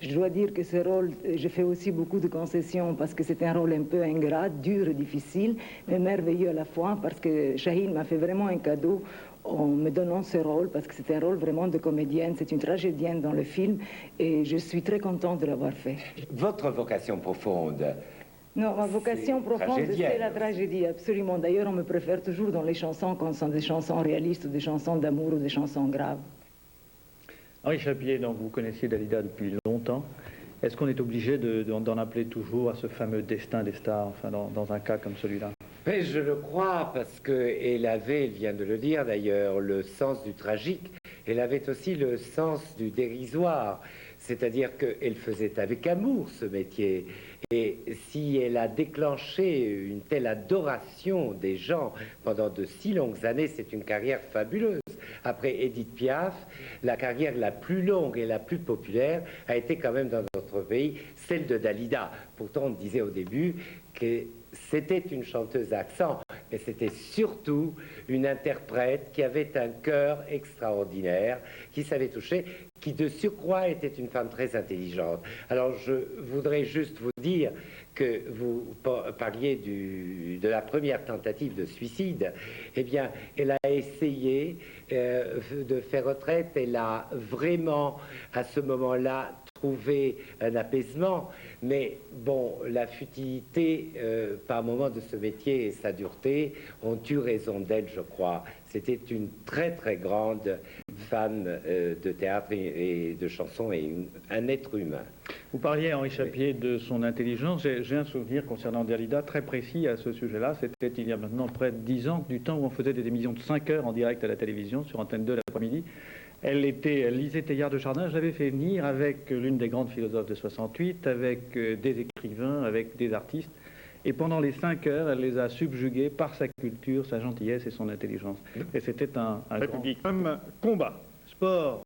Je dois dire que ce rôle, je fais aussi beaucoup de concessions parce que c'est un rôle un peu ingrat, dur et difficile, mais merveilleux à la fois parce que Chahine m'a fait vraiment un cadeau en me donnant ce rôle parce que c'est un rôle vraiment de comédienne, c'est une tragédienne dans le film et je suis très contente de l'avoir fait. Votre vocation profonde? Non, ma vocation profonde, c'est la aussi. tragédie, absolument. D'ailleurs, on me préfère toujours dans les chansons quand ce sont des chansons réalistes ou des chansons d'amour ou des chansons graves. Henri Chapier, donc vous connaissiez Dalida depuis longtemps. Est-ce qu'on est obligé d'en appeler toujours à ce fameux destin des stars, enfin dans un cas comme celui-là? Mais je le crois, parce qu'elle avait, elle vient de le dire d'ailleurs, le sens du tragique. Elle avait aussi le sens du dérisoire. C'est-à-dire qu'elle faisait avec amour ce métier. Et si elle a déclenché une telle adoration des gens pendant de si longues années, c'est une carrière fabuleuse. Après Édith Piaf, la carrière la plus longue et la plus populaire a été quand même dans notre pays celle de Dalida. Pourtant, on disait au début que c'était une chanteuse à accent, mais c'était surtout une interprète qui avait un cœur extraordinaire, qui savait toucher, qui de surcroît était une femme très intelligente. Alors je voudrais juste vous dire que vous parliez de la première tentative de suicide. Eh bien, elle a essayé de faire retraite. Elle a vraiment, à ce moment-là, trouvé un apaisement. Mais bon, la futilité, par moment de ce métier et sa dureté, ont eu raison d'elle, je crois. C'était une très, très grande femme de théâtre et de chansons et un être humain. Vous parliez, Henri Chapier, de son intelligence. J'ai un souvenir concernant Dalida très précis à ce sujet-là. C'était il y a maintenant près de 10 ans, du temps où on faisait des émissions de 5 heures en direct à la télévision, sur Antenne 2 l'après-midi. Elle lisait Teilhard de Chardin. Je l'avais fait venir avec l'une des grandes philosophes de 68, avec des écrivains, avec des artistes. Et pendant les 5 heures, elle les a subjugués par sa culture, sa gentillesse et son intelligence. Et c'était un grand... Combat, sport,